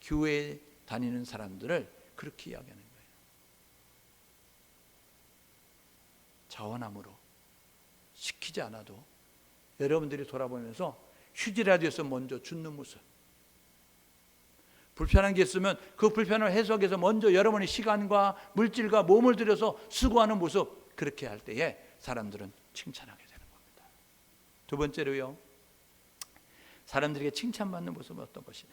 교회에 다니는 사람들을 그렇게 이야기하는 거예요. 자원함으로 시키지 않아도 여러분들이 돌아보면서 휴지라도 해서 먼저 줍는 모습, 불편한 게 있으면 그 불편을 해소하기 위해서 먼저 여러분의 시간과 물질과 몸을 들여서 수고하는 모습, 그렇게 할 때에 사람들은 칭찬하게 되는 겁니다. 두 번째로요, 사람들에게 칭찬받는 모습은 어떤 것이냐?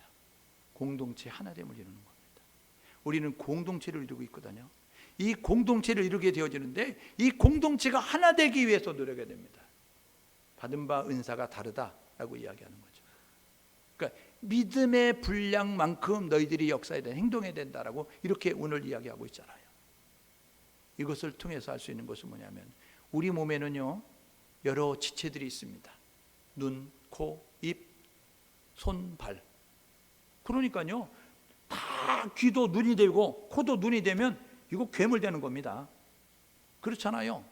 공동체 하나됨을 이루는 겁니다. 우리는 공동체를 이루고 있거든요. 이 공동체를 이루게 되어지는데 이 공동체가 하나 되기 위해서 노력해야 됩니다. 받은 바 은사가 다르다라고 이야기하는 거죠. 그러니까 믿음의 분량만큼 너희들이 역사해야 된다, 행동해야 된다라고 이렇게 오늘 이야기하고 있잖아요. 이것을 통해서 할 수 있는 것은 뭐냐면, 우리 몸에는요 여러 지체들이 있습니다. 눈, 코, 입, 손, 발. 그러니까요, 다 귀도 눈이 되고 코도 눈이 되면 이거 괴물되는 겁니다. 그렇잖아요.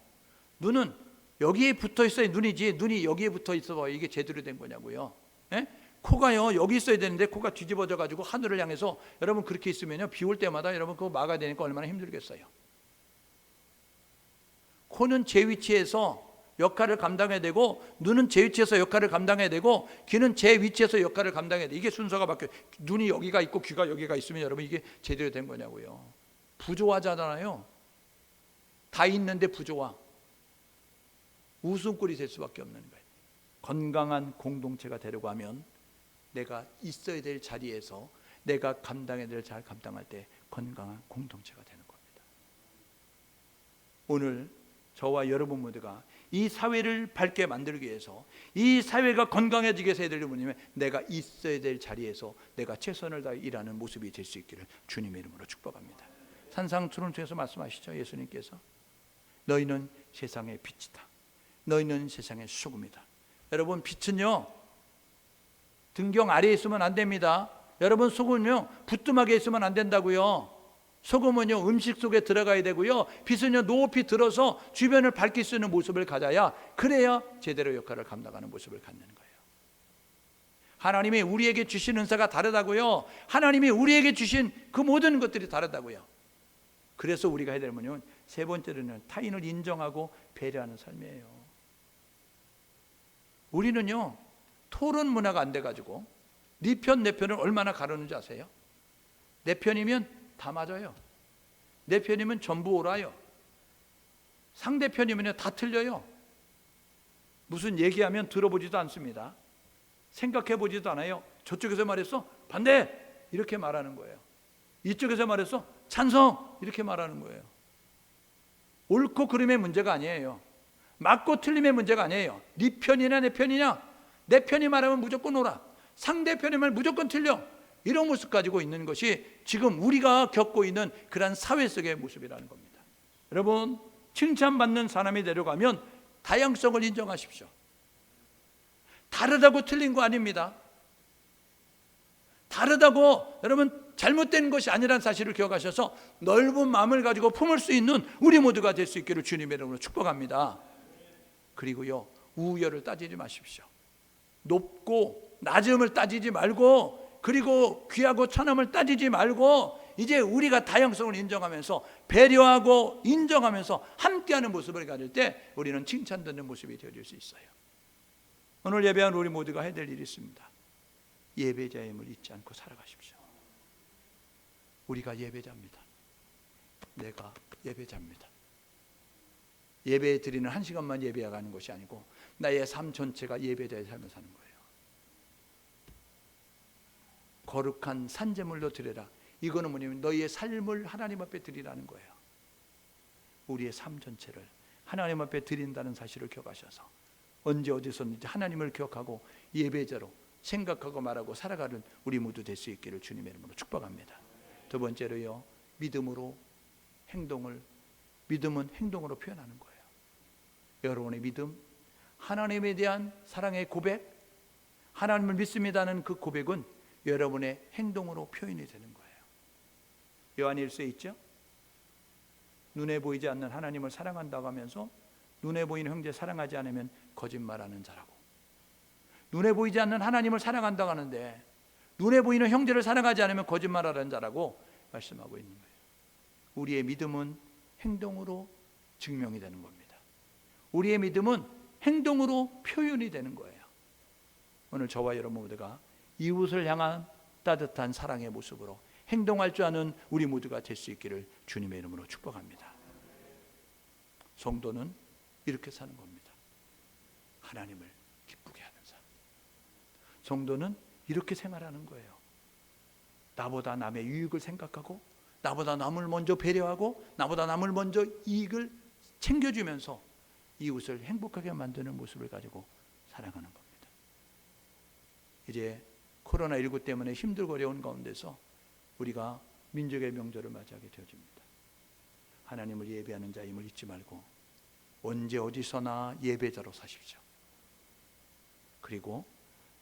눈은 여기에 붙어 있어야 눈이지, 눈이 여기에 붙어 있어 이게 제대로 된 거냐고요. 예? 코가요 여기 있어야 되는데 코가 뒤집어져 가지고 하늘을 향해서, 여러분 그렇게 있으면요 비 올 때마다 여러분 그거 막아야 되니까 얼마나 힘들겠어요. 코는 제 위치에서 역할을 감당해야 되고, 눈은 제 위치에서 역할을 감당해야 되고, 귀는 제 위치에서 역할을 감당해야 돼. 이게 순서가 바뀌어요. 눈이 여기가 있고 귀가 여기가 있으면 여러분 이게 제대로 된 거냐고요. 부조화잖아요. 다 있는데 부조화. 웃음꼴이 될 수밖에 없는 거예요. 건강한 공동체가 되려고 하면 내가 있어야 될 자리에서 내가 감당해야 될 잘 감당할 때 건강한 공동체가 되는 겁니다. 오늘 저와 여러분 모두가 이 사회를 밝게 만들기 위해서, 이 사회가 건강해지기 위해서 해야 될 일은 내가 있어야 될 자리에서 내가 최선을 다해 일하는 모습이 될 수 있기를 주님의 이름으로 축복합니다. 산상수훈을 통해서 말씀하시죠. 예수님께서 너희는 세상의 빛이다. 너희는 세상의 소금이다. 여러분, 빛은요 등경 아래에 있으면 안 됩니다. 여러분, 소금은요 부뚜막에 있으면 안 된다고요. 소금은요 음식 속에 들어가야 되고요, 빛은요 높이 들어서 주변을 밝힐 수 있는 모습을 가져야, 그래야 제대로 역할을 감당하는 모습을 갖는 거예요. 하나님이 우리에게 주신 은사가 다르다고요. 하나님이 우리에게 주신 그 모든 것들이 다르다고요. 그래서 우리가 해야 될 것은 세 번째로는 타인을 인정하고 배려하는 삶이에요. 우리는요 토론 문화가 안 돼가지고 네 편 내 편을 얼마나 가르는지 아세요? 내 편이면 다 맞아요. 내 편이면 전부 옳아요. 상대편이면 다 틀려요. 무슨 얘기하면 들어보지도 않습니다. 생각해 보지도 않아요. 저쪽에서 말했어 반대 이렇게 말하는 거예요. 이쪽에서 말했어 찬성 이렇게 말하는 거예요. 옳고 그름의 문제가 아니에요. 맞고 틀림의 문제가 아니에요. 네 편이냐 내 편이냐. 내 편이 말하면 무조건 옳아, 상대편이 말하면 무조건 틀려. 이런 모습 가지고 있는 것이 지금 우리가 겪고 있는 그런 사회 속의 모습이라는 겁니다. 여러분, 칭찬받는 사람이 되려가면 다양성을 인정하십시오. 다르다고 틀린 거 아닙니다. 다르다고 여러분 잘못된 것이 아니라는 사실을 기억하셔서 넓은 마음을 가지고 품을 수 있는 우리 모두가 될 수 있기를 주님의 이름으로 축복합니다. 그리고요 우열을 따지지 마십시오. 높고 낮음을 따지지 말고, 그리고 귀하고 천함을 따지지 말고, 이제 우리가 다양성을 인정하면서 배려하고 인정하면서 함께하는 모습을 가질 때 우리는 칭찬받는 모습이 되어질 수 있어요. 오늘 예배한 우리 모두가 해야 될 일이 있습니다. 예배자임을 잊지 않고 살아가십시오. 우리가 예배자입니다. 내가 예배자입니다. 예배 드리는 한 시간만 예배하는 것이 아니고 나의 삶 전체가 예배자의 삶을 사는 거예요. 거룩한 산제물로 드려라. 이거는 뭐냐면 너희의 삶을 하나님 앞에 드리라는 거예요. 우리의 삶 전체를 하나님 앞에 드린다는 사실을 기억하셔서 언제 어디서든지 하나님을 기억하고 예배자로 생각하고 말하고 살아가는 우리 모두 될 수 있기를 주님의 이름으로 축복합니다. 두 번째로요, 믿음은 행동으로 표현하는 거예요. 여러분의 믿음, 하나님에 대한 사랑의 고백, 하나님을 믿습니다는 그 고백은 여러분의 행동으로 표현이 되는 거예요. 요한일서에 있죠? 눈에 보이지 않는 하나님을 사랑한다고 하면서 눈에 보이는 형제 사랑하지 않으면 거짓말하는 자라고. 눈에 보이지 않는 하나님을 사랑한다고 하는데 눈에 보이는 형제를 사랑하지 않으면 거짓말하는 자라고 말씀하고 있는 거예요. 우리의 믿음은 행동으로 증명이 되는 겁니다. 우리의 믿음은 행동으로 표현이 되는 거예요. 오늘 저와 여러분 모두가 이웃을 향한 따뜻한 사랑의 모습으로 행동할 줄 아는 우리 모두가 될 수 있기를 주님의 이름으로 축복합니다. 성도는 이렇게 사는 겁니다. 하나님을 기쁘게 하는 삶. 성도는 이렇게 생활하는 거예요. 나보다 남의 유익을 생각하고, 나보다 남을 먼저 배려하고, 나보다 남을 먼저 이익을 챙겨주면서 이웃을 행복하게 만드는 모습을 가지고 살아가는 겁니다. 이제 코로나19 때문에 힘들고 어려운 가운데서 우리가 민족의 명절을 맞이하게 되어집니다. 하나님을 예배하는 자임을 잊지 말고 언제 어디서나 예배자로 사십시오. 그리고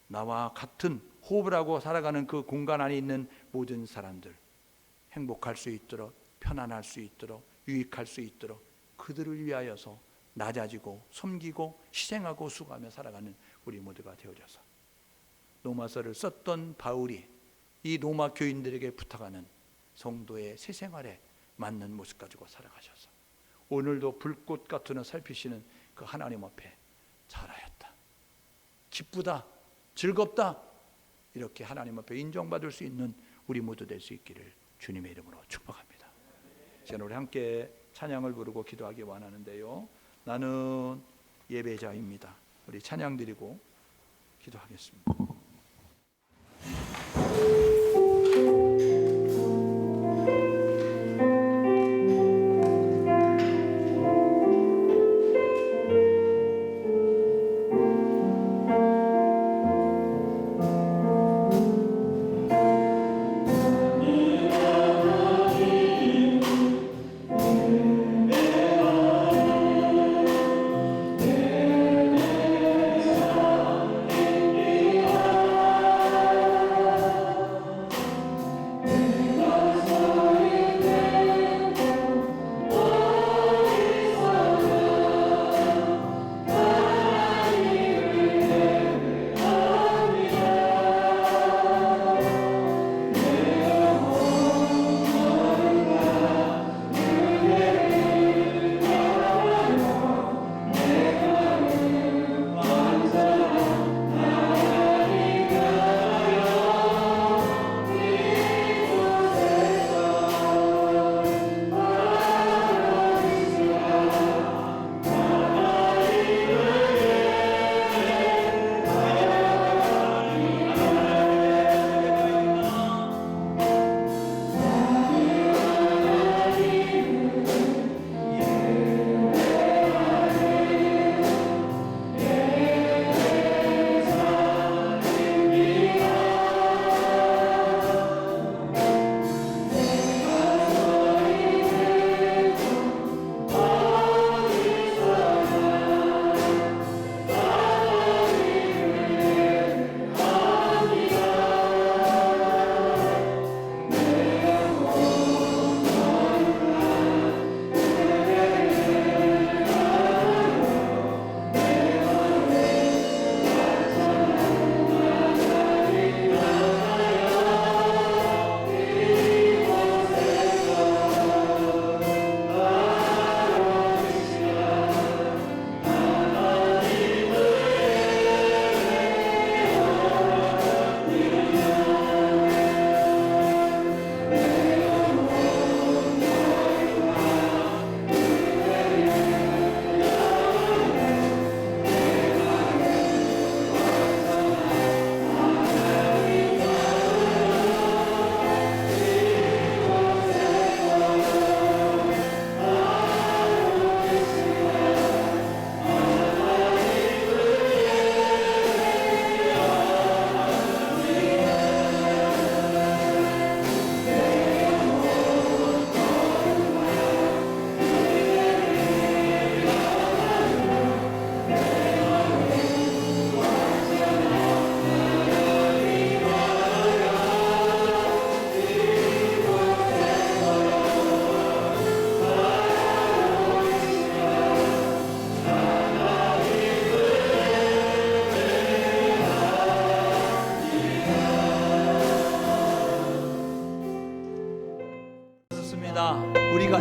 나와 같은 호흡을 하고 살아가는 그 공간 안에 있는 모든 사람들 행복할 수 있도록, 편안할 수 있도록, 유익할 수 있도록 그들을 위하여서 낮아지고 섬기고 희생하고 수고하며 살아가는 우리 모두가 되어져서 로마서를 썼던 바울이 이 로마 교인들에게 부탁하는 성도의 새 생활에 맞는 모습 가지고 살아가셔서 오늘도 불꽃 같은 살피시는 그 하나님 앞에 잘하였다, 기쁘다, 즐겁다, 이렇게 하나님 앞에 인정받을 수 있는 우리 모두 될 수 있기를 주님의 이름으로 축복합니다. 지금 우리 함께 찬양을 부르고 기도하기 원하는데요, 나는 예배자입니다. 우리 찬양 드리고 기도하겠습니다.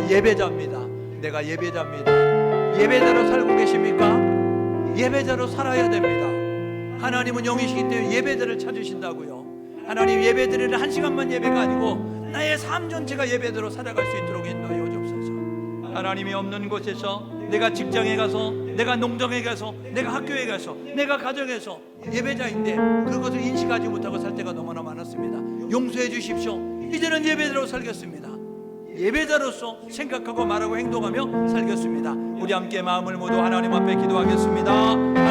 예배자입니다. 내가 예배자입니다. 예배자로 살고 계십니까? 예배자로 살아야 됩니다. 하나님은 영이시기 때문에 예배자를 찾으신다고요. 하나님, 예배드리는 한 시간만 예배가 아니고 나의 삶 전체가 예배대로 살아갈 수 있도록 인도하여 주옵소서. 하나님이 없는 곳에서, 내가 직장에 가서, 내가 농장에 가서, 내가 학교에 가서, 내가 가정에서 예배자인데 그것을 인식하지 못하고 살 때가 너무나 많았습니다. 용서해 주십시오. 이제는 예배대로 살겠습니다. 예배자로서 생각하고 말하고 행동하며 살겠습니다. 우리 함께 마음을 모두 하나님 앞에 기도하겠습니다.